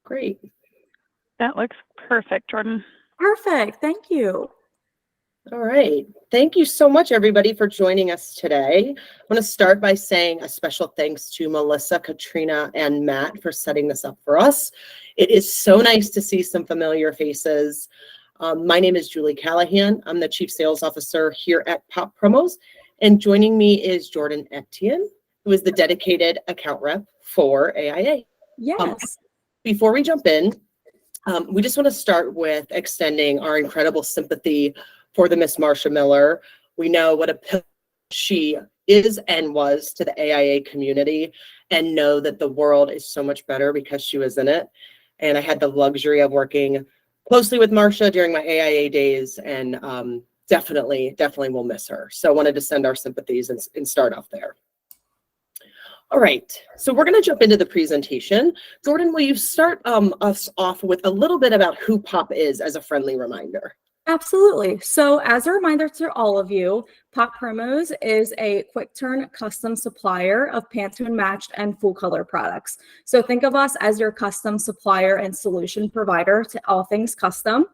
Great. That looks perfect, Jordan. Perfect. Thank you. All right. Thank you so much, everybody, for joining us today. I want to start by saying a special thanks to Melissa, Katrina, and Matt for setting this up for us. It is so nice to see some familiar faces. My name is Julie Callahan. I'm the Chief Sales Officer here at Pop Promos. And joining me is Jordan Etienne, who is the dedicated account rep for AIA. Yes. Before we jump in, we just want to start with extending our incredible sympathy for the Miss Marsha Miller. We know what a pillar she is and was to the AIA community, and know that the world is so much better because she was in it. And I had the luxury of working closely with Marsha during my AIA days, and definitely will miss her. So I wanted to send our sympathies and start off there. All right, so we're going to jump into the presentation. Jordan, will you start us off with a little bit about who Pop is as a friendly reminder? Absolutely. So as a reminder to all of you, Pop Promos is a quick turn custom supplier of Pantone matched and full color products. So think of us as your custom supplier and solution provider to all things custom.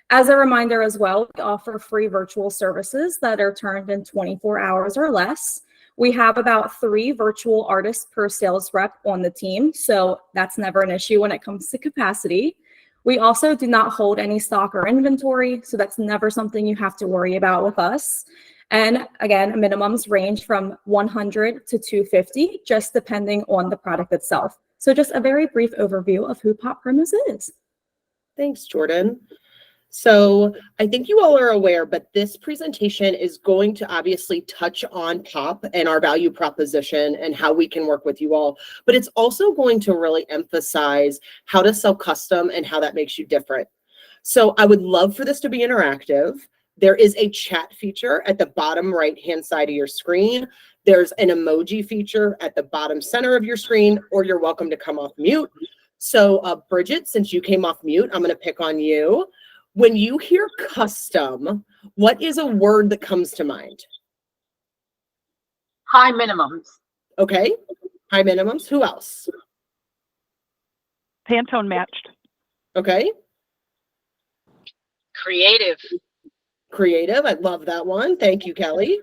As a reminder as well, we offer free virtual services that are turned in 24 hours or less. We have about 3 virtual artists per sales rep on the team, so that's never an issue when it comes to capacity. We also do not hold any stock or inventory, so that's never something you have to worry about with us. And again, minimums range from 100 to 250, just depending on the product itself. So just a very brief overview of who Pop Promos is. Thanks, Jordan. So I think you all are aware, but this presentation is going to obviously touch on Pop and our value proposition and how we can work with you all. But it's also going to really emphasize how to sell custom and how that makes you different. So I would love for this to be interactive. There is a chat feature at the bottom right-hand side of your screen. There's an emoji feature at the bottom center of your screen, or you're welcome to come off mute. So Bridget, since you came off mute, I'm going to pick on you. When you hear custom, what is a word that comes to mind? High minimums. Okay, high minimums. Who else? Pantone matched. Okay. Creative. Creative. I love that one. Thank you, Kelly.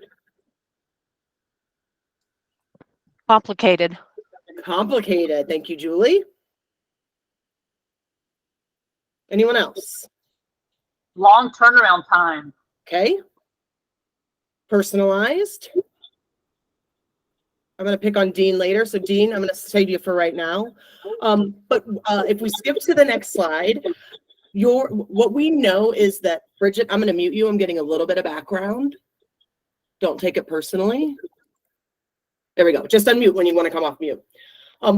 Complicated. Complicated. Thank you, Julie. Anyone else? Long turnaround time. Okay. Personalized. I'm going to pick on Dean later. So Dean, I'm going to say to you for right now. But if we skip to the next slide, what we know is that, Bridget, I'm going to mute you. I'm getting a little bit of background. Don't take it personally. There we go. Just unmute when you want to come off mute.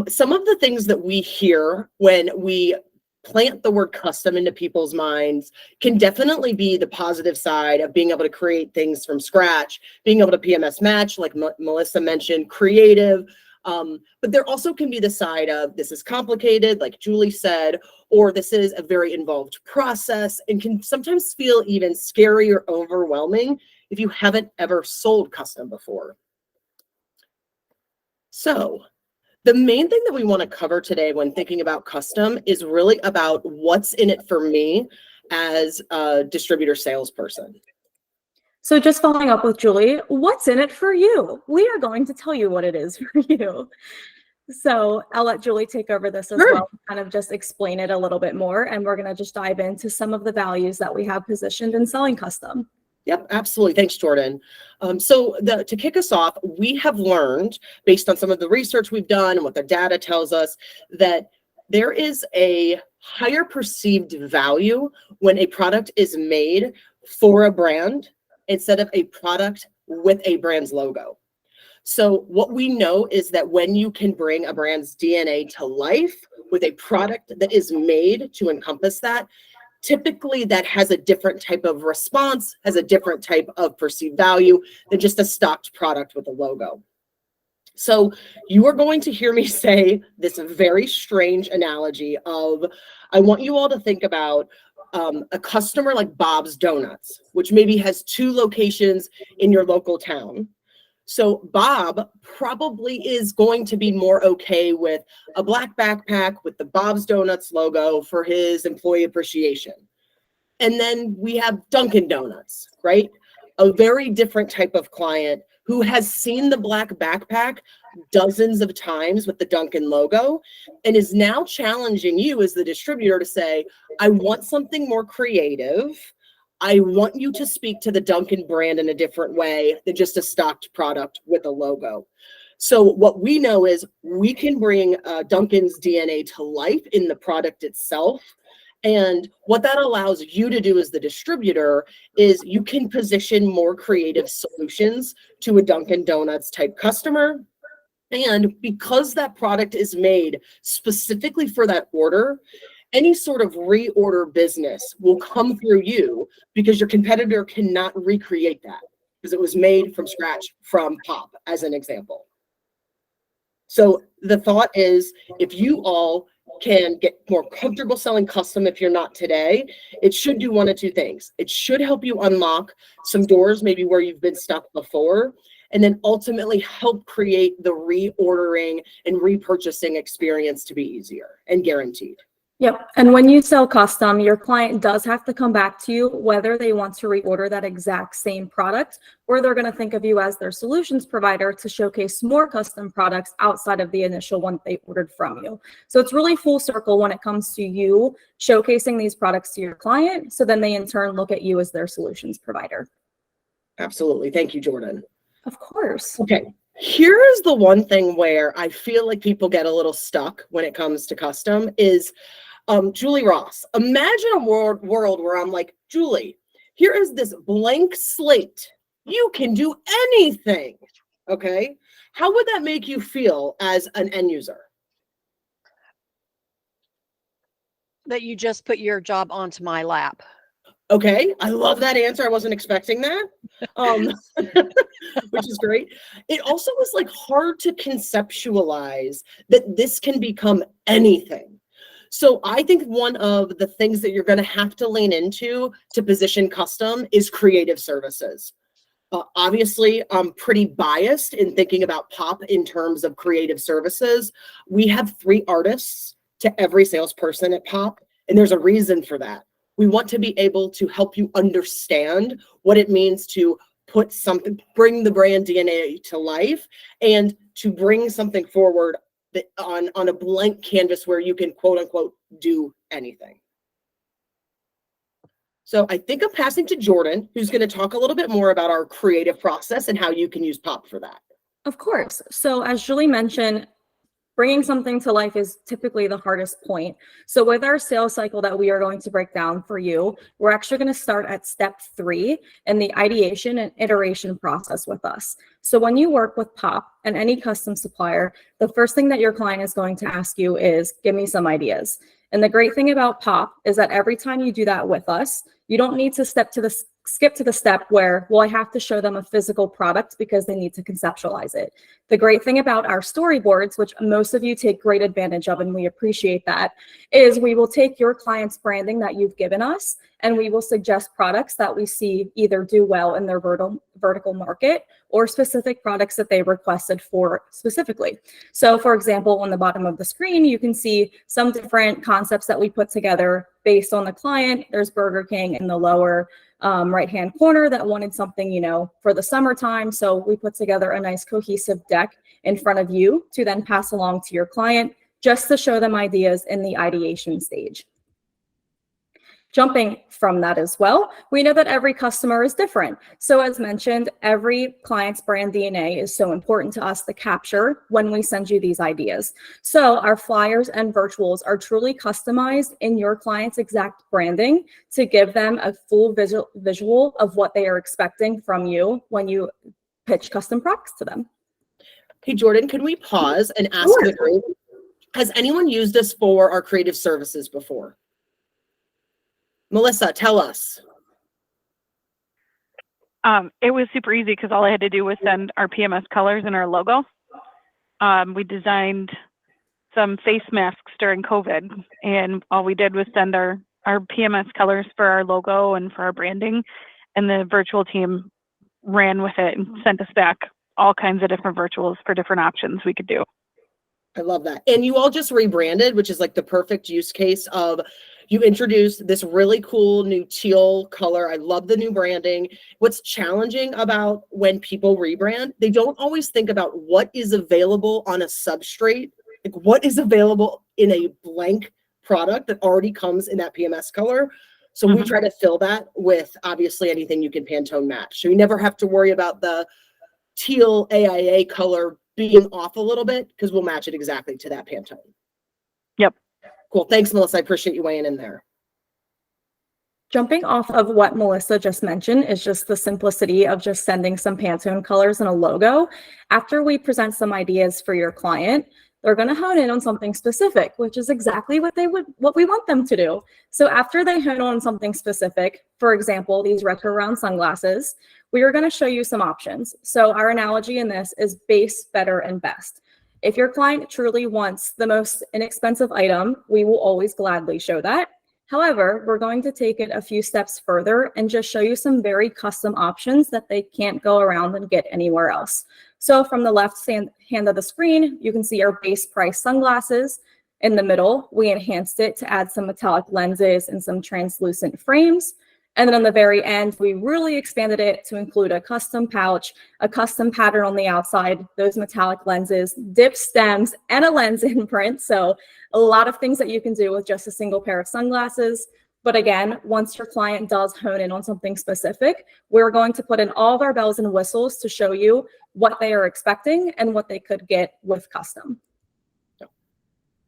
Some of the things that we hear when we plant the word custom into people's minds can definitely be the positive side of being able to create things from scratch, being able to PMS match, like Melissa mentioned, creative. But there also can be the side of this is complicated, like Julie said, or this is a very involved process and can sometimes feel even scary or overwhelming if you haven't ever sold custom before. So the main thing that we want to cover today when thinking about custom is really about what's in it for me as a distributor salesperson. So just following up with Julie, what's in it for you? We are going to tell you what it is for you. So I'll let Julie take over this as well, kind of just explain it a little bit more. And we're going to just dive into some of the values that we have positioned in selling custom. Yep, absolutely. Thanks, Jordan. To kick us off, we have learned, based on some of the research we've done and what the data tells us, that there is a higher perceived value when a product is made for a brand instead of a product with a brand's logo. So what we know is that when you can bring a brand's DNA to life with a product that is made to encompass that, typically that has a different type of response, has a different type of perceived value than just a stocked product with a logo. So you are going to hear me say this very strange analogy of, I want you all to think about a customer like Bob's Donuts, which maybe has 2 locations in your local town. So Bob probably is going to be more okay with a black backpack with the Bob's Donuts logo for his employee appreciation. And then we have Dunkin' Donuts, right? A very different type of client who has seen the black backpack dozens of times with the Dunkin' logo and is now challenging you as the distributor to say, I want something more creative. I want you to speak to the Dunkin' brand in a different way than just a stocked product with a logo. So what we know is we can bring Dunkin's DNA to life in the product itself. And what that allows you to do as the distributor is you can position more creative solutions to a Dunkin' Donuts type customer. And because that product is made specifically for that order, any sort of reorder business will come through you because your competitor cannot recreate that because it was made from scratch from Pop, as an example. So the thought is, if you all can get more comfortable selling custom if you're not today, it should do one of two things. It should help you unlock some doors maybe where you've been stuck before, and then ultimately help create the reordering and repurchasing experience to be easier and guaranteed. Yep. And when you sell custom, your client does have to come back to you whether they want to reorder that exact same product, or they're going to think of you as their solutions provider to showcase more custom products outside of the initial one they ordered from you. So it's really full circle when it comes to you showcasing these products to your client. So then they in turn look at you as their solutions provider. Absolutely. Thank you, Jordan. Of course. Okay. Here is the one thing where I feel like people get a little stuck when it comes to custom is Julie Ross. Imagine a world where I'm like, Julie, here is this blank slate. You can do anything. Okay. How would that make you feel as an end user? That you just put your job onto my lap. Okay, I love that answer. I wasn't expecting that, which is great. It also was like hard to conceptualize that this can become anything. So I think one of the things that you're going to have to lean into to position custom is creative services. Obviously, I'm pretty biased in thinking about Pop in terms of creative services. We have 3 artists to every salesperson at Pop, and there's a reason for that. We want to be able to help you understand what it means to put something, bring the brand DNA to life, and to bring something forward that on a blank canvas where you can quote unquote do anything. So I think I'm passing to Jordan, who's going to talk a little bit more about our creative process and how you can use Pop for that. Of course. So as Julie mentioned, bringing something to life is typically the hardest point. So with our sales cycle that we are going to break down for you, we're actually going to start at step 3 in the ideation and iteration process with us. So when you work with Pop and any custom supplier, the first thing that your client is going to ask you is, give me some ideas. And the great thing about Pop is that every time you do that with us, you don't need to skip to the step where, well, I have to show them a physical product because they need to conceptualize it. The great thing about our storyboards, which most of you take great advantage of, and we appreciate that, is we will take your client's branding that you've given us, and we will suggest products that we see either do well in their vertical market or specific products that they requested for specifically. So for example, on the bottom of the screen, you can see some different concepts that we put together based on the client. There's Burger King in the lower right-hand corner that wanted something, for the summertime. So we put together a nice cohesive deck in front of you to then pass along to your client just to show them ideas in the ideation stage. Jumping from that as well, we know that every customer is different. So as mentioned, every client's brand DNA is so important to us to capture when we send you these ideas. So our flyers and virtuals are truly customized in your client's exact branding to give them a full visual of what they are expecting from you when you pitch custom products to them. Hey, Jordan, can we pause and ask the group, has anyone used us for our creative services before? Melissa, tell us. It was super easy because all I had to do was send our PMS colors and our logo. We designed some face masks during COVID, and all we did was send our PMS colors for our logo and for our branding, and the virtual team ran with it and sent us back all kinds of different virtuals for different options we could do. I love that. And you all just rebranded, which is like the perfect use case of you introduced this really cool new teal color. I love the new branding. What's challenging about when people rebrand, they don't always think about what is available on a substrate, like what is available in a blank product that already comes in that PMS color. So we try to fill that with obviously anything you can Pantone match. So you never have to worry about the teal AIA color being off a little bit because we'll match it exactly to that Pantone. Yep. Cool. Thanks, Melissa. I appreciate you weighing in there. Jumping off of what Melissa just mentioned is just the simplicity of just sending some Pantone colors and a logo. After we present some ideas for your client, they're going to hone in on something specific, which is exactly what we want them to do. So after they hone on something specific, for example, these retro round sunglasses, we are going to show you some options. So our analogy in this is base, better, and best. If your client truly wants the most inexpensive item, we will always gladly show that. However, we're going to take it a few steps further and just show you some very custom options that they can't go around and get anywhere else. So from the left hand of the screen, you can see our base price sunglasses. In the middle, we enhanced it to add some metallic lenses and some translucent frames. And then on the very end, we really expanded it to include a custom pouch, a custom pattern on the outside, those metallic lenses, dip stems, and a lens imprint. So a lot of things that you can do with just a single pair of sunglasses. But again, once your client does hone in on something specific, we're going to put in all of our bells and whistles to show you what they are expecting and what they could get with custom.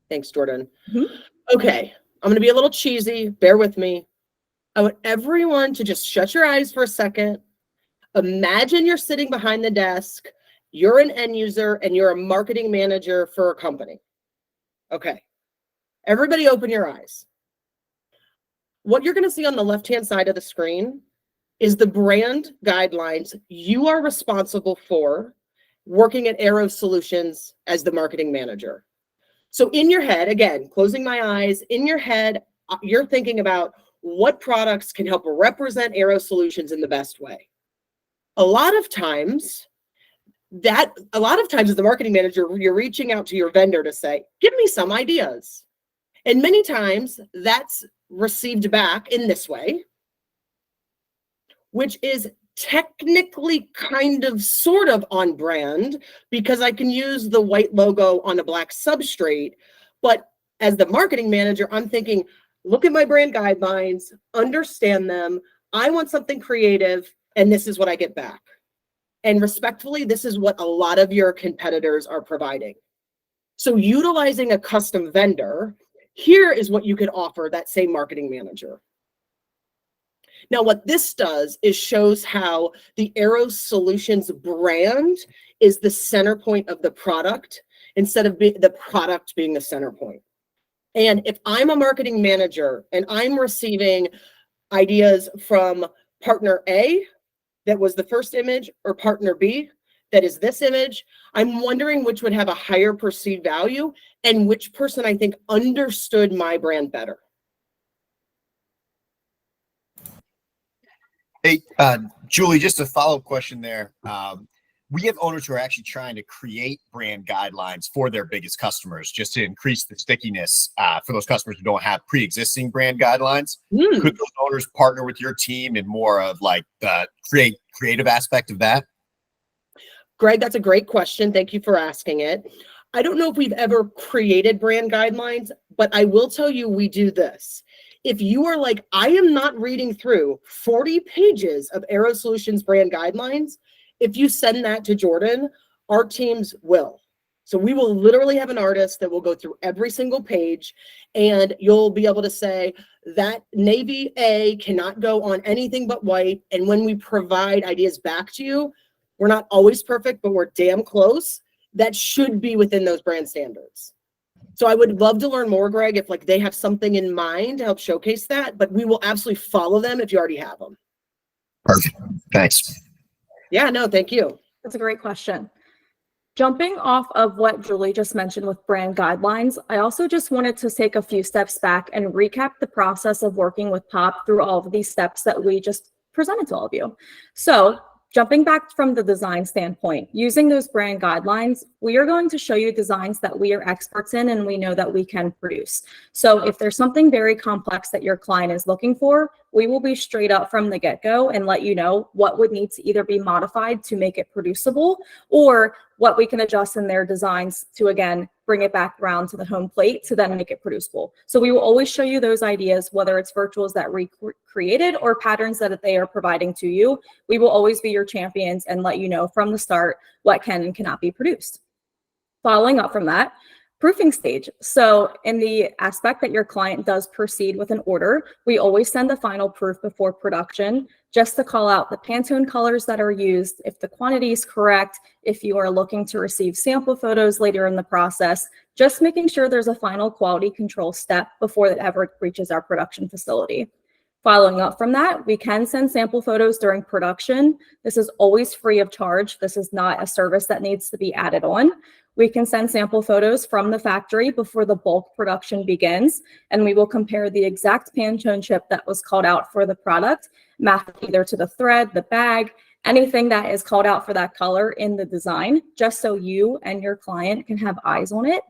Thanks, Jordan. Okay, I'm going to be a little cheesy. Bear with me. I want everyone to just shut your eyes for a second. Imagine you're sitting behind the desk. You're an end user and you're a marketing manager for a company. Okay, everybody open your eyes. What you're going to see on the left-hand side of the screen is the brand guidelines you are responsible for working at Aero Solutions as the marketing manager. So in your head, again, closing my eyes, in your head, you're thinking about what products can help represent Aero Solutions in the best way. A lot of times as the marketing manager, you're reaching out to your vendor to say, give me some ideas. And many times that's received back in this way, which is technically kind of sort of on brand because I can use the white logo on a black substrate. But as the marketing manager, I'm thinking, look at my brand guidelines, understand them. I want something creative, and this is what I get back. And respectfully, this is what a lot of your competitors are providing. So utilizing a custom vendor, here is what you could offer that same marketing manager. Now, what this does is shows how the Aero Solutions brand is the center point of the product instead of the product being the center point. And if I'm a marketing manager and I'm receiving ideas from partner A, that was the first image, or partner B, that is this image, I'm wondering which would have a higher perceived value and which person I think understood my brand better. Hey, Julie, just a follow-up question there. We have owners who are actually trying to create brand guidelines for their biggest customers just to increase the stickiness for those customers who don't have pre-existing brand guidelines. Could those owners partner with your team in more of like the creative aspect of that? Greg, that's a great question. Thank you for asking it. I don't know if we've ever created brand guidelines, but I will tell you we do this. If you are like, I am not reading through 40 pages of Aero Solutions brand guidelines, if you send that to Jordan, our teams will. So we will literally have an artist that will go through every single page, and you'll be able to say that navy A cannot go on anything but white. And when we provide ideas back to you, we're not always perfect, but we're damn close. That should be within those brand standards. So I would love to learn more, Greg, if like they have something in mind to help showcase that, but we will absolutely follow them if you already have them. Perfect. Thanks. Yeah, no, thank you. That's a great question. Jumping off of what Julie just mentioned with brand guidelines, I also just wanted to take a few steps back and recap the process of working with POP through all of these steps that we just presented to all of you. So Jumping back from the design standpoint, using those brand guidelines, we are going to show you designs that we are experts in and we know that we can produce. So if there's something very complex that your client is looking for, we will be straight up from the get-go and let you know what would need to either be modified to make it producible or what we can adjust in their designs to, again, bring it back around to the home plate to then make it producible. So we will always show you those ideas, whether it's virtuals that recreated or patterns that they are providing to you. We will always be your champions and let you know from the start what can and cannot be produced. Following up from that, proofing stage. So in the aspect that your client does proceed with an order, we always send the final proof before production, just to call out the Pantone colors that are used, if the quantity is correct, if you are looking to receive sample photos later in the process, just making sure there's a final quality control step before it ever reaches our production facility. Following up from that, we can send sample photos during production. This is always free of charge. This is not a service that needs to be added on. We can send sample photos from the factory before the bulk production begins, and we will compare the exact Pantone chip that was called out for the product, mapped either to the thread, the bag, anything that is called out for that color in the design, just so you and your client can have eyes on it.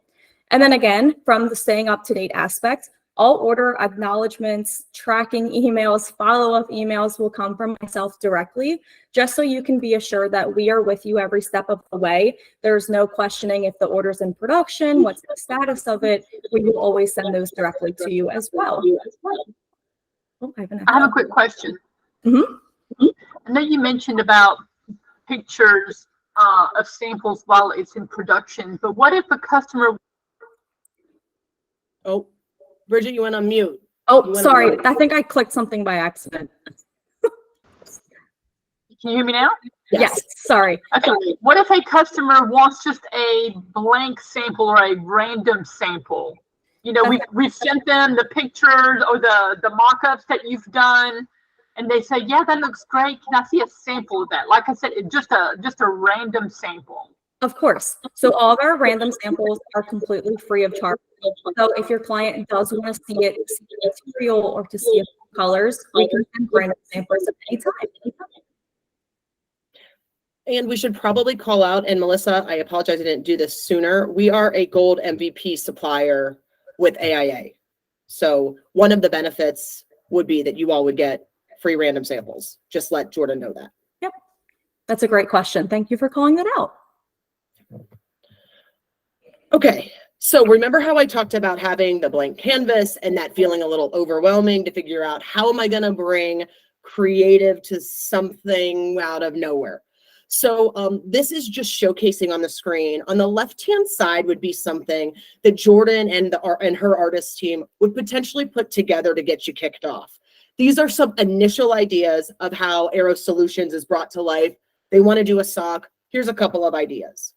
And then again, from the staying up to date aspect, all order acknowledgements, tracking emails, follow-up emails will come from myself directly, just so you can be assured that we are with you every step of the way. There's no questioning if the order's in production, what's the status of it. We will always send those directly to you as well. Oh, I have a quick question. Mhm. I know you mentioned about pictures of samples while it's in production, but what if a customer? Oh, Bridget, you went on mute. Oh, sorry. I think I clicked something by accident. Can you hear me now? Yes, sorry. Okay. What if a customer wants just a blank sample or a random sample? You know, we've sent them the pictures or the mock-ups that you've done, and they say, "Yeah, that looks great. Can I see a sample of that?" Like I said, just a random sample. Of course. So all of our random samples are completely free of charge. So if your client does want to see it, see the material, or to see colors, we can send random samples at any time. And we should probably call out, and Melissa, I apologize I didn't do this sooner. We are a gold MVP supplier with AIA. So one of the benefits would be that you all would get free random samples. Just let Jordan know that. Yep. That's a great question. Thank you for calling that out. Okay. So remember how I talked about having the blank canvas and that feeling a little overwhelming to figure out how am I going to bring creative to something out of nowhere? So this is just showcasing on the screen. On the left-hand side would be something that Jordan and her artist team would potentially put together to get you kicked off. These are some initial ideas of how Aero Solutions is brought to life. They want to do a sock. Here's a couple of ideas.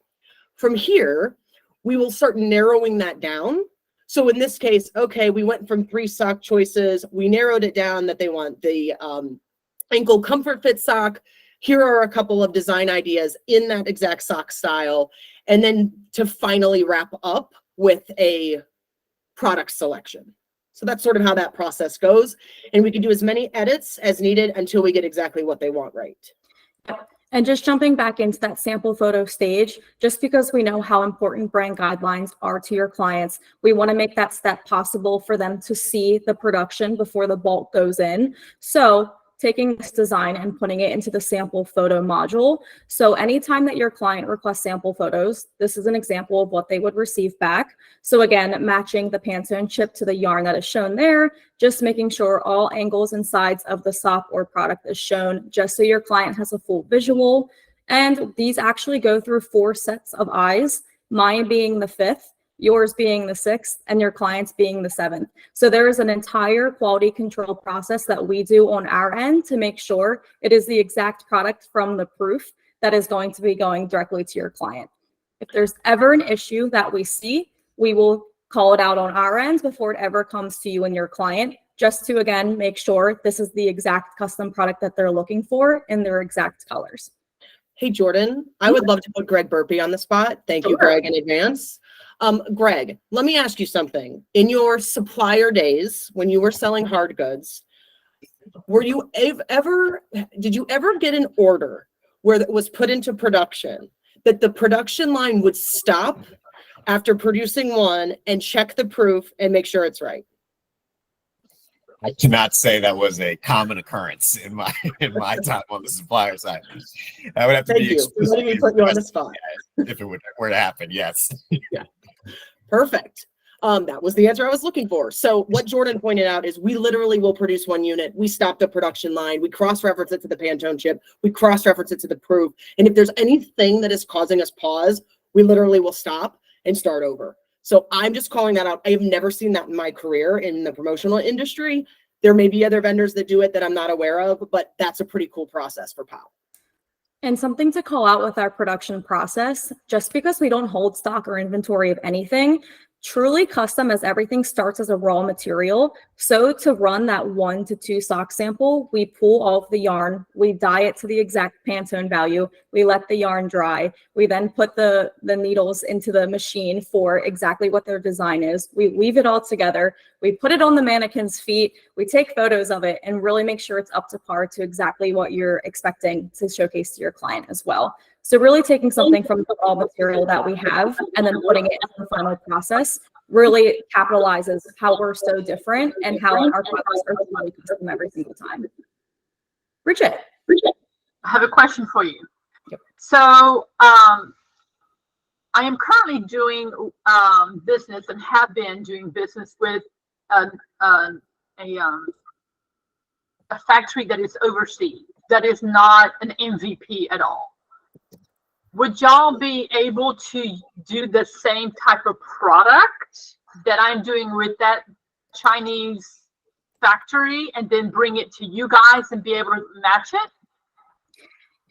From here, we will start narrowing that down. So in this case, okay, we went from 3 sock choices. We narrowed it down that they want the ankle comfort fit sock. Here are a couple of design ideas in that exact sock style. And then to finally wrap up with a product selection. So that's sort of how that process goes. And we can do as many edits as needed until we get exactly what they want right. And just jumping back into that sample photo stage, just because we know how important brand guidelines are to your clients, we want to make that step possible for them to see the production before the bulk goes in. So taking this design and putting it into the sample photo module. So anytime that your client requests sample photos, this is an example of what they would receive back. So again, matching the Pantone chip to the yarn that is shown there, just making sure all angles and sides of the sock or product is shown, just so your client has a full visual. And these actually go through 4 sets of eyes, mine being the 5th, yours being the 6th, and your client's being the 7th. So there is an entire quality control process that we do on our end to make sure it is the exact product from the proof that is going to be going directly to your client. If there's ever an issue that we see, we will call it out on our end before it ever comes to you and your client, just to, again, make sure this is the exact custom product that they're looking for in their exact colors. Hey, Jordan, I would love to put Greg Burpee on the spot. Thank you, Greg, in advance. Greg, let me ask you something. In your supplier days, when you were selling hard goods, did you ever get an order where it was put into production, that the production line would stop after producing one and check the proof and make sure it's right? I cannot say that was a common occurrence in my time on the supplier side. That would have to Thank be you for letting me put you on the spot. if it were to happen. Yes. Perfect. That was the answer I was looking for. So what Jordan pointed out is we literally will produce one unit. We stop the production line. We cross-reference it to the Pantone chip. We cross-reference it to the proof. And if there's anything that is causing us pause, we literally will stop and start over. So I'm just calling that out. I have never seen that in my career in the promotional industry. There may be other vendors that do it that I'm not aware of, but that's a pretty cool process for POW. And something to call out with our production process, just because we don't hold stock or inventory of anything, Truly Custom, as everything starts as a raw material. So to run that 1 to 2 sock sample, we pull all of the yarn, we dye it to the exact Pantone value, we let the yarn dry, we then put the needles into the machine for exactly what their design is. We weave it all together, we put it on the mannequin's feet, we take photos of it and really make sure it's up to par to exactly what you're expecting to showcase to your client as well. So really taking something from the raw material that we have and then putting it into the final process really capitalizes how we're so different and how our products are really custom every single time. Bridget. I have a question for you. Yep. So I am currently doing business and have been doing business with a factory that is overseas, that is not an MVP at all. Would y'all be able to do the same type of product that I'm doing with that Chinese factory and then bring it to you guys and be able to match it?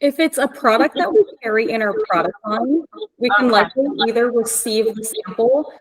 If it's a product that we carry in our product line, we can likely either receive the sample.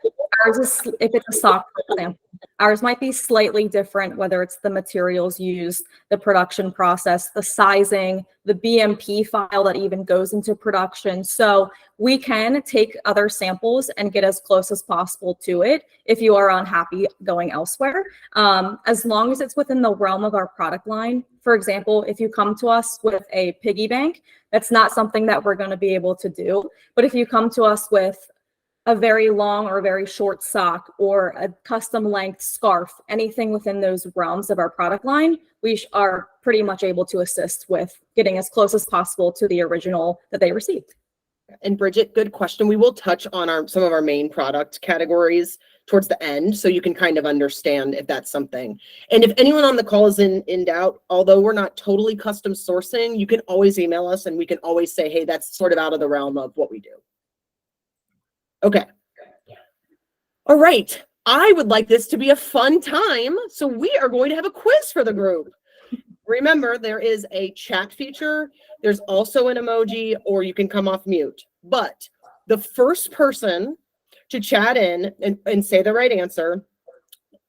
Ours is, if it's a sock sample, ours might be slightly different, whether it's the materials used, the production process, the sizing, the BMP file that even goes into production. So we can take other samples and get as close as possible to it if you are unhappy going elsewhere, as long as it's within the realm of our product line. For example, if you come to us with a piggy bank, that's not something that we're going to be able to do. But if you come to us with a very long or very short sock or a custom length scarf, anything within those realms of our product line, we are pretty much able to assist with getting as close as possible to the original that they received. And Bridget, good question. We will touch on some of our main product categories towards the end, so you can kind of understand if that's something. And if anyone on the call is in doubt, although we're not totally custom sourcing, you can always email us and we can always say, hey, that's sort of out of the realm of what we do. Okay. All right. I would like this to be a fun time, so we are going to have a quiz for the group. Remember, there is a chat feature. There's also an emoji, or you can come off mute. But the first person to chat in and say the right answer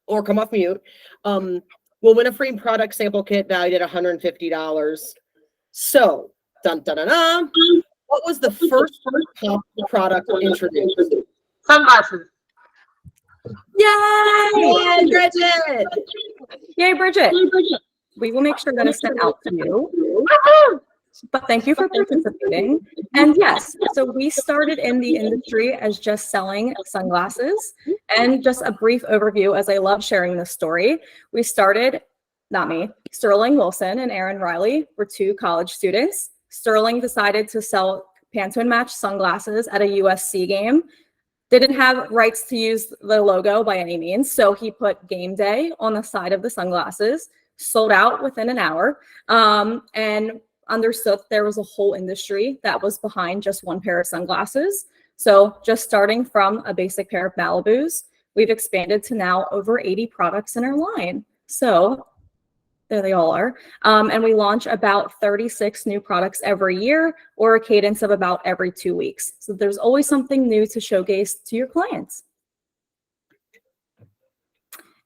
or come off mute will win a free product sample kit valued at $150. So, dun, dun, dun, dun. What was the first POW product introduced? Sunglasses. Yay! Yay, Bridget! Yay, Bridget! We will make sure that is sent out to you. But thank you for participating. And yes, so we started in the industry as just selling sunglasses. And just a brief overview, as I love sharing this story, we started, not me, Sterling Wilson and Aaron Riley were 2 college students. Sterling decided to sell Pantone Match sunglasses at a USC game. Didn't have rights to use the logo by any means, so he put Game Day on the side of the sunglasses, sold out within an hour, and understood there was a whole industry that was behind just one pair of sunglasses. So just starting from a basic pair of Malibus, we've expanded to now over 80 products in our line. So there they all are. And we launch about 36 new products every year, or a cadence of about every 2 weeks. So there's always something new to showcase to your clients.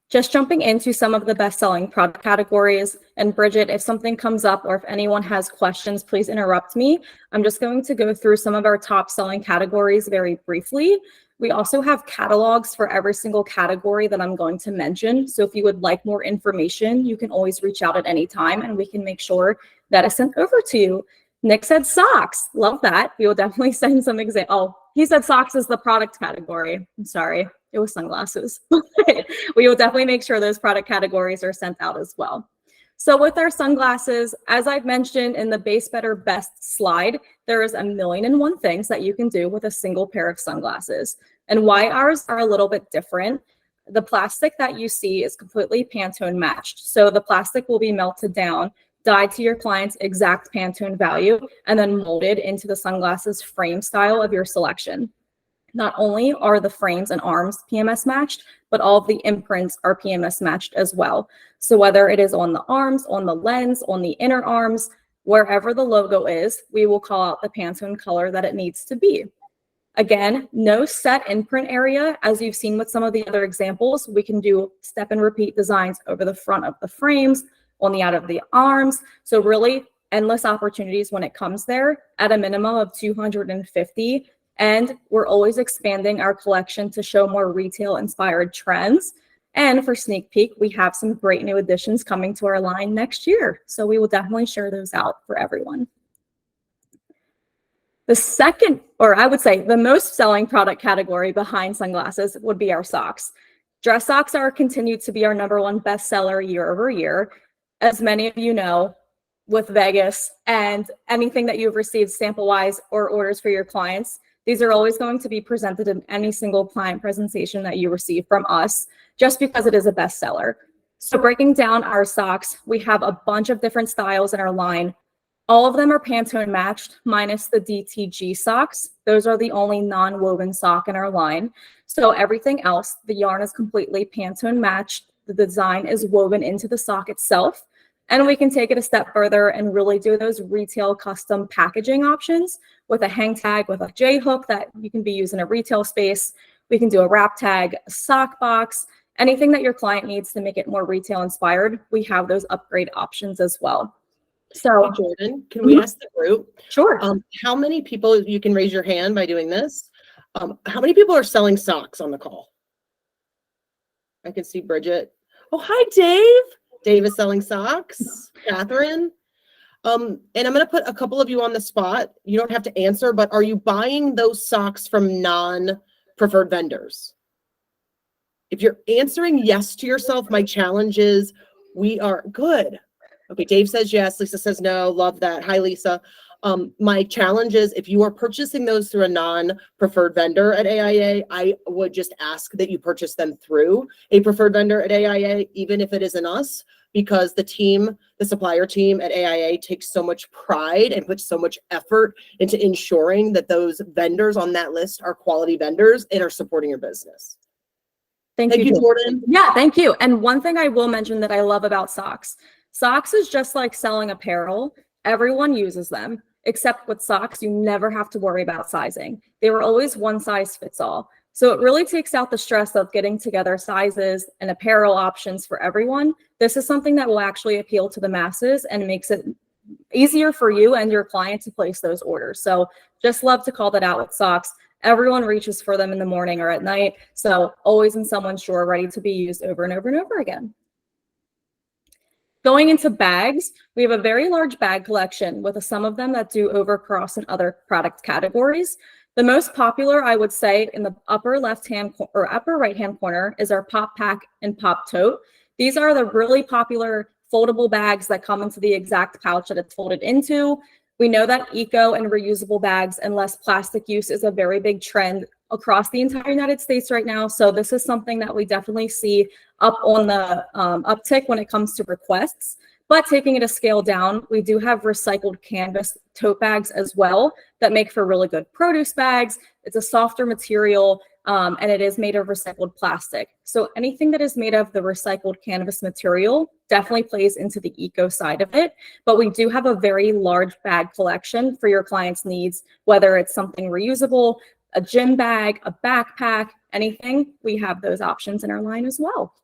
Just jumping into some of the best-selling product categories. And Bridget, if something comes up or if anyone has questions, please interrupt me. I'm just going to go through some of our top-selling categories very briefly. We also have catalogs for every single category that I'm going to mention. So if you would like more information, you can always reach out at any time and we can make sure that is sent over to you. Nick said socks. Love that. We will definitely send some Oh, he said socks is the product category. I'm sorry. It was sunglasses. We will definitely make sure those product categories are sent out as well. So with our sunglasses, as I've mentioned in the Base Better Best slide, there is 1,000,001 things that you can do with a single pair of sunglasses. And why ours are a little bit different. The plastic that you see is completely Pantone matched. So the plastic will be melted down, dyed to your client's exact Pantone value, and then molded into the sunglasses frame style of your selection. Not only are the frames and arms PMS matched, but all of the imprints are PMS matched as well. So whether it is on the arms, on the lens, on the inner arms, wherever the logo is, we will call out the Pantone color that it needs to be. Again, no set imprint area. As you've seen with some of the other examples, we can do step and repeat designs over the front of the frames, on the out of the arms. So really endless opportunities when it comes there, at a minimum of 250. And we're always expanding our collection to show more retail inspired trends. And for sneak peek, we have some great new additions coming to our line next year. So we will definitely share those out for everyone. The second, or I would say the most selling product category behind sunglasses would be our socks. Dress socks are continued to be our #1 bestseller year over year. As many of you know, with Vegas and anything that you've received sample-wise or orders for your clients, these are always going to be presented in any single client presentation that you receive from us, just because it is a bestseller. So breaking down our socks, we have a bunch of different styles in our line. All of them are Pantone matched, minus the DTG socks. Those are the only non-woven sock in our line. So everything else, the yarn is completely Pantone matched. The design is woven into the sock itself. And we can take it a step further and really do those retail custom packaging options with a hang tag, with a J hook that you can be used in a retail space. We can do a wrap tag, a sock box, anything that your client needs to make it more retail inspired. We have those upgrade options as well. So Hey, Jordan, can we ask the group? Sure. How many people, you can raise your hand by doing this. How many people are selling socks on the call? I can see Bridget. Oh, hi, Dave. Dave is selling socks. Catherine. And I'm going to put a couple of you on the spot. You don't have to answer, but are you buying those socks from non-preferred vendors? If you're answering yes to yourself, my challenge is we are good. Okay, Dave says yes. Lisa says no. Love that. Hi, Lisa. My challenge is if you are purchasing those through a non-preferred vendor at AIA, I would just ask that you purchase them through a preferred vendor at AIA, even if it isn't us, because the team, the supplier team at AIA takes so much pride and puts so much effort into ensuring that those vendors on that list are quality vendors and are supporting your business. Thank you, Jordan. Yeah, thank you. And one thing I will mention that I love about socks. Socks is just like selling apparel. Everyone uses them, except with socks, you never have to worry about sizing. They were always one size fits all. So it really takes out the stress of getting together sizes and apparel options for everyone. This is something that will actually appeal to the masses and makes it easier for you and your client to place those orders. So just love to call that out with socks. Everyone reaches for them in the morning or at night. So always in someone's drawer, ready to be used over and over and over again. Going into bags, we have a very large bag collection with some of them that do overcross in other product categories. The most popular, I would say, in the upper left-hand or upper right-hand corner is our Pop Pack and Pop Tote. These are the really popular foldable bags that come into the exact pouch that it's folded into. We know that eco and reusable bags and less plastic use is a very big trend across the entire United States right now. So this is something that we definitely see up on the uptick when it comes to requests. But taking it a scale down, we do have recycled canvas tote bags as well that make for really good produce bags. It's a softer material and it is made of recycled plastic. So anything that is made of the recycled canvas material definitely plays into the eco side of it. But we do have a very large bag collection for your clients' needs, whether it's something reusable, a gym bag, a backpack, anything, we have those options in our line as well.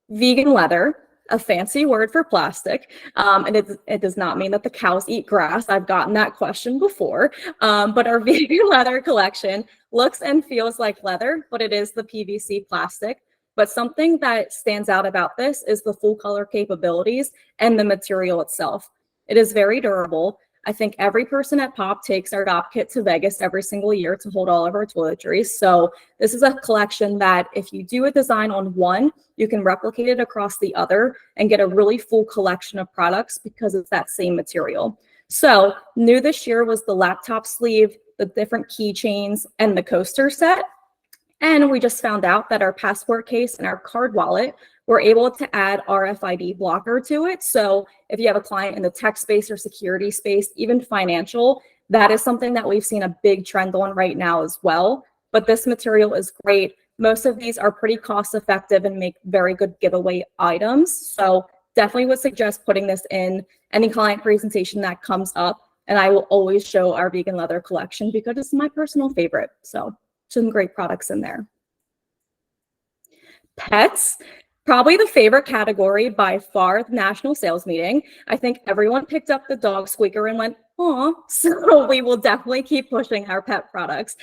Vegan leather, a fancy word for plastic. And it does not mean that the cows eat grass. I've gotten that question before. But our vegan leather collection looks and feels like leather, but it is the PVC plastic. But something that stands out about this is the full color capabilities and the material itself. It is very durable. I think every person at Pop takes our adopt kit to Vegas every single year to hold all of our toiletries. So this is a collection that if you do a design on one, you can replicate it across the other and get a really full collection of products because it's that same material. So new this year was the laptop sleeve, the different keychains, and the coaster set. And we just found out that our passport case and our card wallet, we're able to add RFID blocker to it. So if you have a client in the tech space or security space, even financial, that is something that we've seen a big trend on right now as well. But this material is great. Most of these are pretty cost effective and make very good giveaway items. So definitely would suggest putting this in any client presentation that comes up. And I will always show our vegan leather collection because it's my personal favorite. So some great products in there. Pets, probably the favorite category by far, the national sales meeting. I think everyone picked up the dog squeaker and went, "Aw," so we will definitely keep pushing our pet products.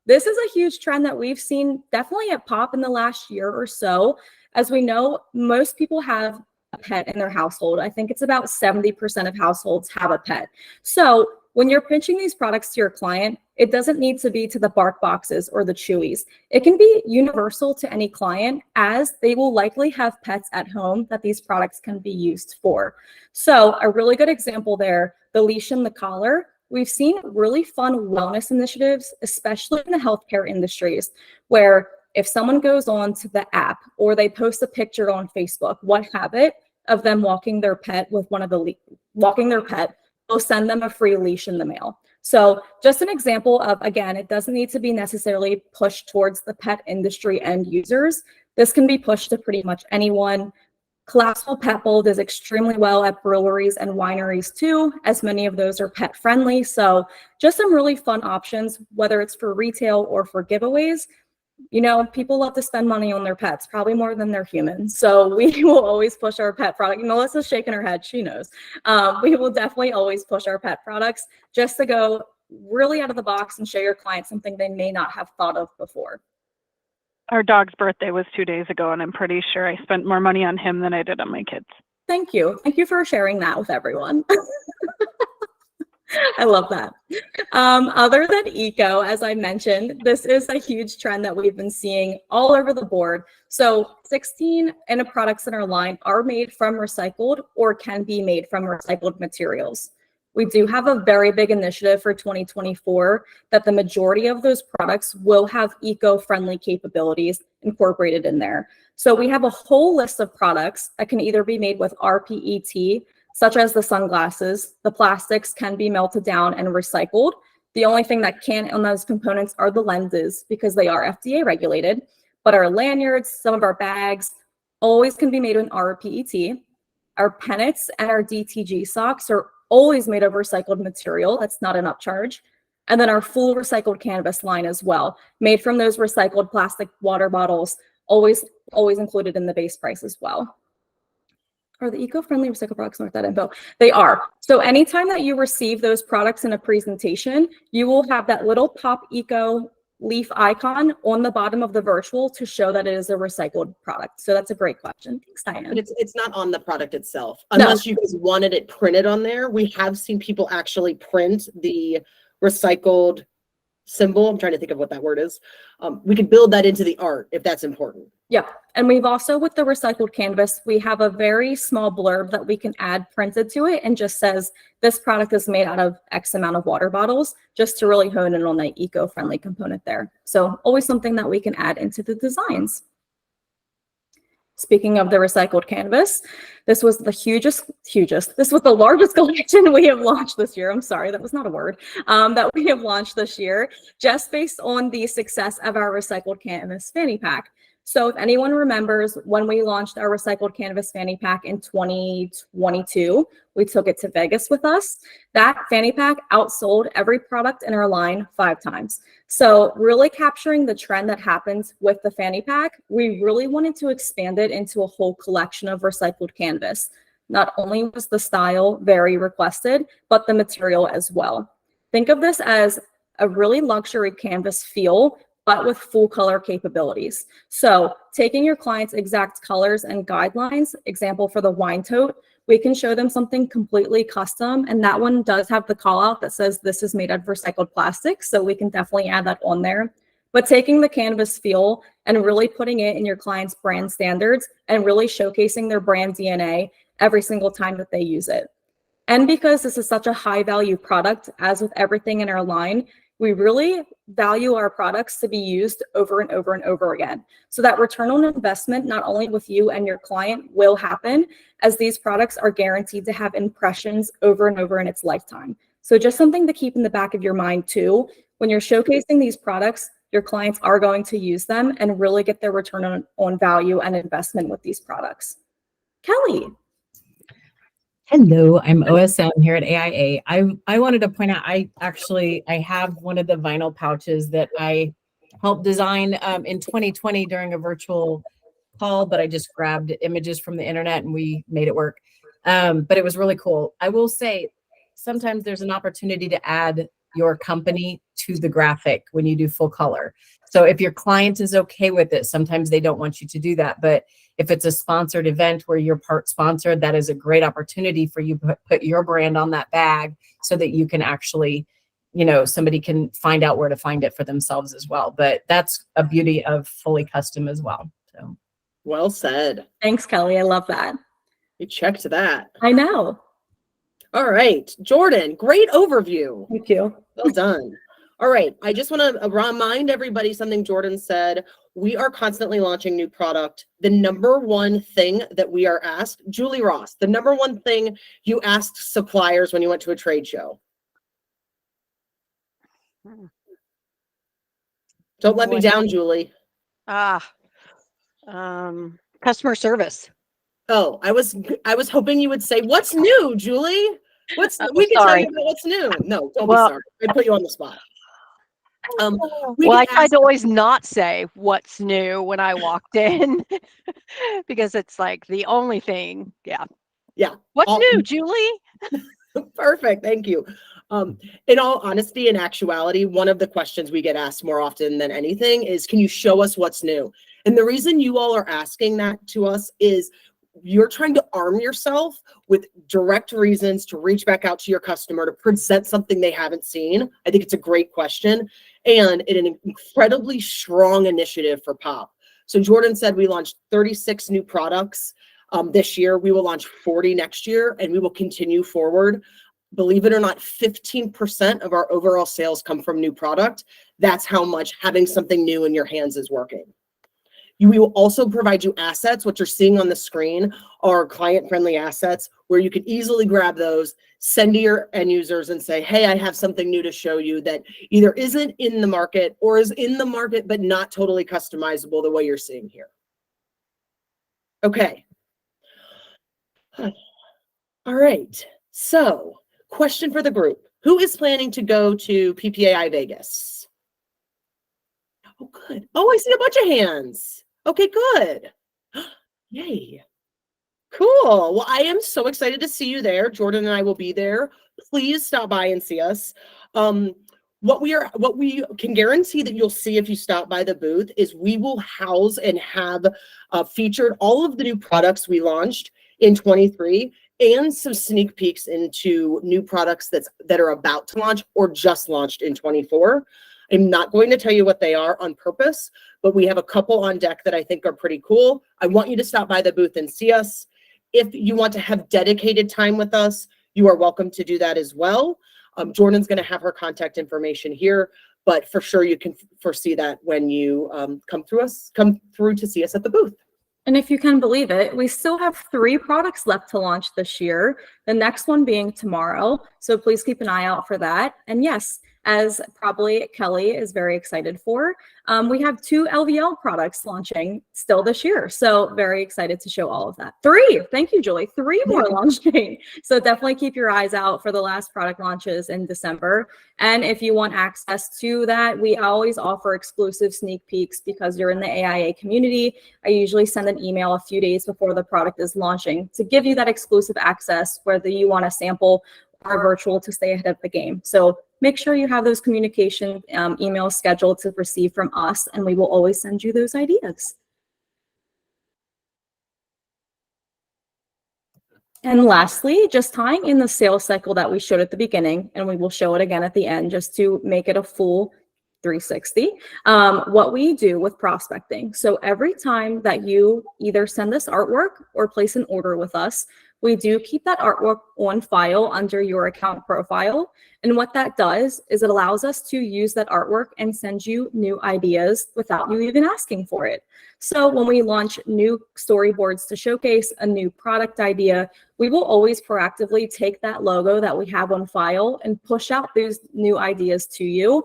This is a huge trend that we've seen definitely at Pop in the last year or so. As we know, most people have a pet in their household. I think it's about 70% of households have a pet. So when you're pitching these products to your client, it doesn't need to be to the Bark Boxes or the Chewies. It can be universal to any client as they will likely have pets at home that these products can be used for. So a really good example there, the leash and the collar. We've seen really fun wellness initiatives, especially in the healthcare industries, where if someone goes on to the app or they post a picture on Facebook, what have it, of them walking their pet with one of the walking their pet, we'll send them a free leash in the mail. So just an example of, again, it doesn't need to be necessarily pushed towards the pet industry end users. This can be pushed to pretty much anyone. Collapsible Pet Bowl does extremely well at breweries and wineries too, as many of those are pet friendly. So just some really fun options, whether it's for retail or for giveaways. You know, people love to spend money on their pets, probably more than their humans. So we will always push our pet product. Melissa's shaking her head, she knows. We will definitely always push our pet products just to go really out of the box and show your clients something they may not have thought of before. Our dog's birthday was 2 days ago, and I'm pretty sure I spent more money on him than I did on my kids. Thank you. Thank you for sharing that with everyone. I love that. Other than eco, as I mentioned, this is a huge trend that we've been seeing all over the board. So 16 in products in our line are made from recycled or can be made from recycled materials. We do have a very big initiative for 2024 that the majority of those products will have eco-friendly capabilities incorporated in there. So we have a whole list of products that can either be made with rPET, such as the sunglasses. The plastics can be melted down and recycled. The only thing that can't on those components are the lenses because they are FDA regulated. But our lanyards, some of our bags, always can be made in rPET. Our pennants and our DTG socks are always made of recycled material. That's not an upcharge. And then our full recycled canvas line as well, made from those recycled plastic water bottles, always included in the base price as well. Are the eco-friendly recycled products worth that info? They are. So anytime that you receive those products in a presentation, you will have that little Pop Eco leaf icon on the bottom of the virtual to show that it is a recycled product. So that's a great question. Thanks, Diane. But it's not on the product itself. Unless you guys wanted it printed on there. We have seen people actually print the recycled symbol. I'm trying to think of what that word is. We could build that into the art if that's important. Yeah, and we've also, with the recycled canvas, we have a very small blurb that we can add printed to it and just says, this product is made out of X amount of water bottles, just to really hone in on the eco-friendly component there. So always something that we can add into the designs. Speaking of the recycled canvas, this was the this was the largest collection we have launched this year. I'm sorry, that was not a word, that we have launched this year, just based on the success of our recycled canvas fanny pack. So if anyone remembers when we launched our recycled canvas fanny pack in 2022, we took it to Vegas with us. That fanny pack outsold every product in our line 5 times. So really capturing the trend that happens with the fanny pack, we really wanted to expand it into a whole collection of recycled canvas. Not only was the style very requested, but the material as well. Think of this as a really luxury canvas feel, but with full color capabilities. So taking your client's exact colors and guidelines, example for the wine tote, we can show them something completely custom. And that one does have the call out that says this is made out of recycled plastic. So we can definitely add that on there. But taking the canvas feel and really putting it in your client's brand standards and really showcasing their brand DNA every single time that they use it. And because this is such a high value product, as with everything in our line, we really value our products to be used over and over and over again. So that return on investment, not only with you and your client, will happen, as these products are guaranteed to have impressions over and over in its lifetime. So just something to keep in the back of your mind too. When you're showcasing these products, your clients are going to use them and really get their return on value and investment with these products. Kelly. Hello, I'm OSM here at AIA. I wanted to point out, I have one of the vinyl pouches that I helped design in 2020 during a virtual call, but I just grabbed images from the internet and we made it work. But it was really cool. I will say, sometimes there's an opportunity to add your company to the graphic when you do full color. So if your client is okay with it, sometimes they don't want you to do that. But if it's a sponsored event where you're part sponsored, that is a great opportunity for you to put your brand on that bag so that you can actually, somebody can find out where to find it for themselves as well. But that's a beauty of fully custom as well. So Well said. Thanks, Kelly. I love that. You checked that. I know. All right, Jordan, great overview. Thank you. Well done. All right, I just want to remind everybody something Jordan said. We are constantly launching new product. The number one thing that we are asked, Julie Ross, the number one thing you asked suppliers when you went to a trade show. Don't let me down, Julie. Customer service. Oh, I was hoping you would say, "What's new, Julie? We can tell sorry. you about what's new." No, don't Well- be sorry. I put you on the spot. Well, I tried to always not say what's new when I walked in because it's like the only thing. Yeah. Yeah. What's All- new, Julie? Perfect. Thank you. In all honesty and actuality, one of the questions we get asked more often than anything is, can you show us what's new? And the reason you all are asking that to us is you're trying to arm yourself with direct reasons to reach back out to your customer to present something they haven't seen. I think it's a great question and an incredibly strong initiative for POP. So Jordan said we launched 36 new products this year. We will launch 40 next year and we will continue forward. Believe it or not, 15% of our overall sales come from new product. That's how much having something new in your hands is working. We will also provide you assets. What you're seeing on the screen are client-friendly assets where you can easily grab those, send to your end users and say, hey, I have something new to show you that either isn't in the market or is in the market, but not totally customizable the way you're seeing here. Okay. All right. So, question for the group. Who is planning to go to PPAI Vegas? Oh, good. Oh, I see a bunch of hands. Okay, good. Yay. Cool. Well, I am so excited to see you there. Jordan and I will be there. Please stop by and see us. What we can guarantee that you'll see if you stop by the booth is we will house and have featured all of the new products we launched in 23 and some sneak peeks into new products that are about to launch or just launched in 24. I'm not going to tell you what they are on purpose, but we have a couple on deck that I think are pretty cool. I want you to stop by the booth and see us. If you want to have dedicated time with us, you are welcome to do that as well. Jordan's going to have her contact information here, but for sure you can foresee that when you come through to see us at the booth. And if you can believe it, we still have 3 products left to launch this year, the next one being tomorrow. So please keep an eye out for that. And yes, as probably Kelly is very excited for, we have 2 LVL products launching still this year. So very excited to show all of that. 3, thank you, Julie, 3 more launching. So definitely keep your eyes out for the last product launches in December. And if you want access to that, we always offer exclusive sneak peeks because you're in the AIA community. I usually send an email a few days before the product is launching to give you that exclusive access, whether you want a sample or virtual to stay ahead of the game. So make sure you have those communication emails scheduled to receive from us, and we will always send you those ideas. And lastly, just tying in the sales cycle that we showed at the beginning, and we will show it again at the end just to make it a full 360, what we do with prospecting. So every time that you either send us artwork or place an order with us, we do keep that artwork on file under your account profile. And what that does is it allows us to use that artwork and send you new ideas without you even asking for it. So when we launch new storyboards to showcase a new product idea, we will always proactively take that logo that we have on file and push out those new ideas to you.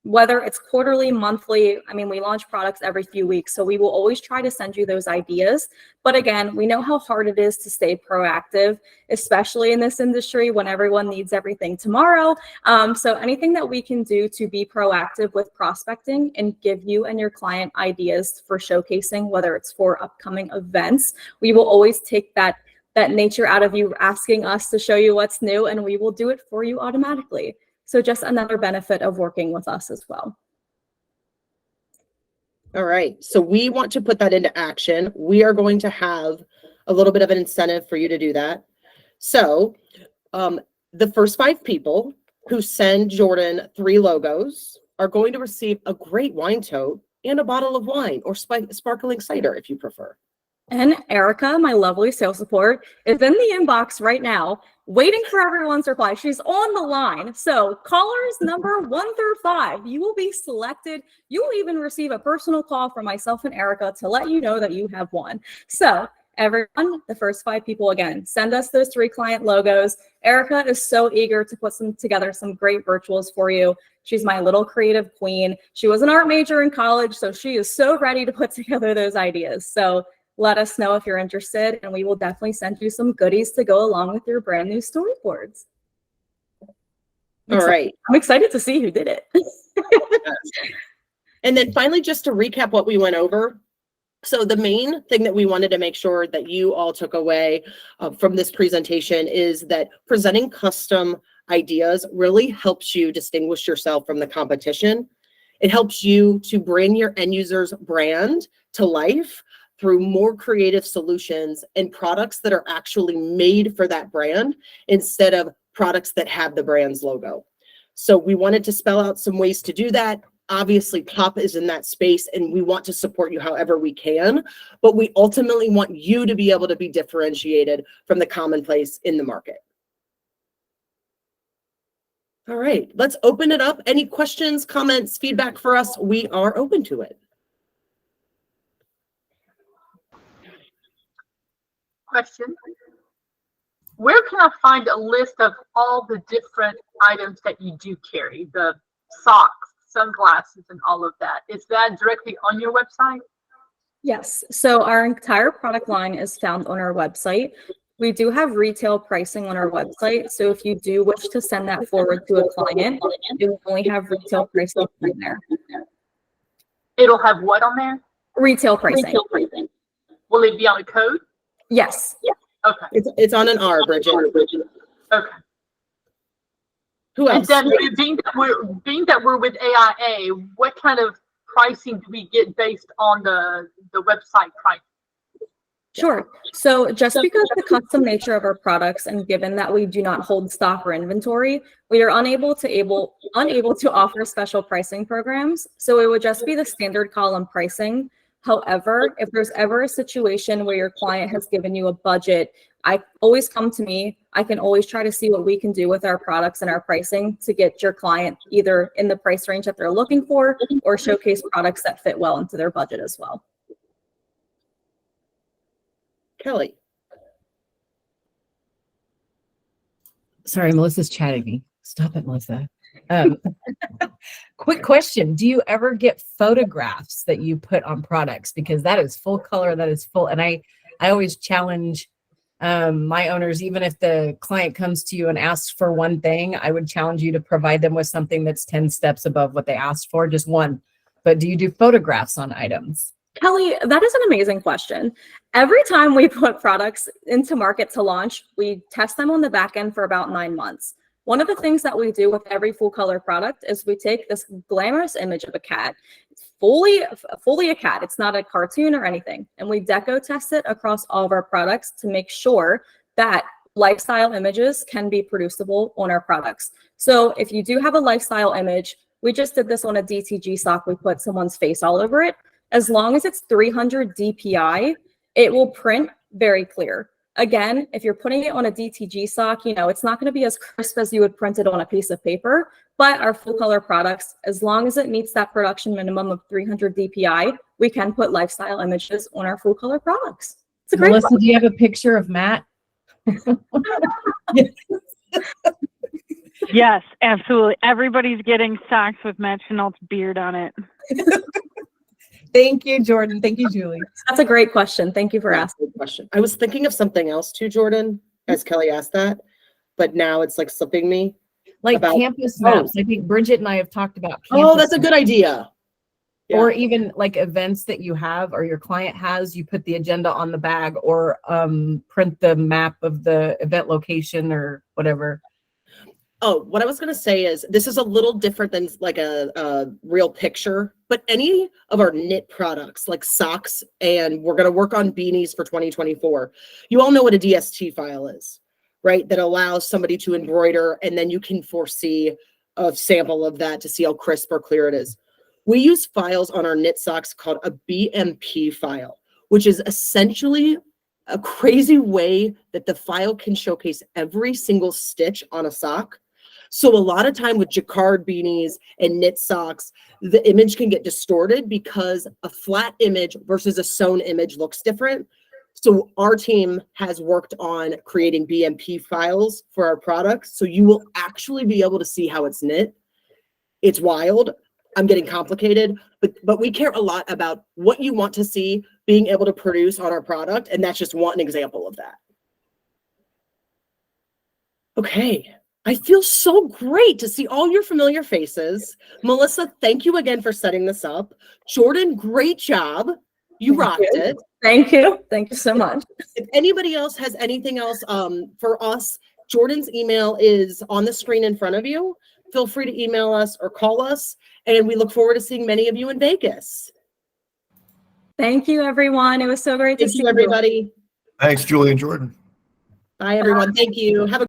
Whether it's quarterly, monthly, I mean, we launch products every few weeks, so we will always try to send you those ideas. But again, we know how hard it is to stay proactive, especially in this industry when everyone needs everything tomorrow. So anything that we can do to be proactive with prospecting and give you and your client ideas for showcasing, whether it's for upcoming events, we will always take that nature out of you asking us to show you what's new, and we will do it for you automatically. So just another benefit of working with us as well. All right. So we want to put that into action. We are going to have a little bit of an incentive for you to do that. So the first 5 people who send Jordan 3 logos are going to receive a great wine tote and a bottle of wine or sparkling cider if you prefer. And Erica, my lovely sales support, is in the inbox right now, waiting for everyone's reply. She's on the line. So callers number 1 through 5, you will be selected. You will even receive a personal call from myself and Erica to let you know that you have won. So everyone, the first 5 people, again, send us those 3 client logos. Erica is so eager to put together some great virtuals for you. She's my little creative queen. She was an art major in college, so she is so ready to put together those ideas. So let us know if you're interested, and we will definitely send you some goodies to go along with your brand new storyboards. All right. I'm excited to see who did it. And then finally, just to recap what we went over. So the main thing that we wanted to make sure that you all took away from this presentation is that presenting custom ideas really helps you distinguish yourself from the competition. It helps you to bring your end user's brand to life through more creative solutions and products that are actually made for that brand instead of products that have the brand's logo. So we wanted to spell out some ways to do that. Obviously, Pop is in that space, and we want to support you however we can, but we ultimately want you to be able to be differentiated from the commonplace in the market. All right, let's open it up. Any questions, comments, feedback for us? We are open to it. Question. Where can I find a list of all the different items that you do carry? The socks, sunglasses, and all of that. Is that directly on your website? Yes. So our entire product line is found on our website. We do have retail pricing on our website. So if you do wish to send that forward to a client, it will only have retail pricing in there. It'll have what on there? Retail pricing. Will it be on a code? Yes. Okay. It's on an R, Bridget. Okay. Who And else? then being that we're with AIA, what kind of pricing do we get based on the website price? Sure. So just because the custom nature of our products, and given that we do not hold stock or inventory, we are unable to offer special pricing programs. So it would just be the standard column pricing. However, if there's ever a situation where your client has given you a budget, always come to me. I can always try to see what we can do with our products and our pricing to get your client either in the price range that they're looking for or showcase products that fit well into their budget as well. Kelly. Sorry, Melissa's chatting me. Stop it, Melissa. Quick question. Do you ever get photographs that you put on products? Because that is full color, that is full. And I always challenge my owners, even if the client comes to you and asks for one thing, I would challenge you to provide them with something that's 10 steps above what they asked for, just one. But do you do photographs on items? Kelly, that is an amazing question. Every time we put products into market to launch, we test them on the back end for about 9 months. One of the things that we do with every full color product is we take this glamorous image of a cat. It's fully a cat. It's not a cartoon or anything. And we deco test it across all of our products to make sure that lifestyle images can be producible on our products. So if you do have a lifestyle image, we just did this on a DTG sock. We put someone's face all over it. As long as it's 300 DPI, it will print very clear. Again, if you're putting it on a DTG sock, you know, it's not going to be as crisp as you would print it on a piece of paper, but our full color products, as long as it meets that production minimum of 300 DPI, we can put lifestyle images on our full color products. It's a great Melissa, do you have a picture of Matt? Yes, absolutely. Everybody's getting socks with Matt Chenault's beard on it. Thank you, Jordan. Thank you, Julie. That's a great question. Thank you for asking. Good question. I was thinking of something else too, Jordan, as Kelly asked that, but now it's like slipping me. Like About- campus maps. I think Bridget and I have talked about Oh, campus that's a good idea. Yeah. Or even like events that you have or your client has, you put the agenda on the bag or print the map of the event location or whatever. Oh, what I was going to say is this is a little different than like a real picture, but any of our knit products like socks, and we're going to work on beanies for 2024. You all know what a DST file is, right? That allows somebody to embroider, and then you can foresee a sample of that to see how crisp or clear it is. We use files on our knit socks called a BMP file, which is essentially a crazy way that the file can showcase every single stitch on a sock. So a lot of time with jacquard beanies and knit socks, the image can get distorted because a flat image versus a sewn image looks different. So our team has worked on creating BMP files for our products. So you will actually be able to see how it's knit. It's wild. I'm getting complicated, but we care a lot about what you want to see being able to produce on our product. And that's just one example of that. Okay. I feel so great to see all your familiar faces. Melissa, thank you again for setting this up. Jordan, great job. You rocked it. Thank you. Thank you so much. If anybody else has anything else for us, Jordan's email is on the screen in front of you. Feel free to email us or call us, and we look forward to seeing many of you in Vegas. Thank you, everyone. It was so great to Thank see you, everybody. Thanks, Julie and Jordan. Bye, everyone. Thank you. Have a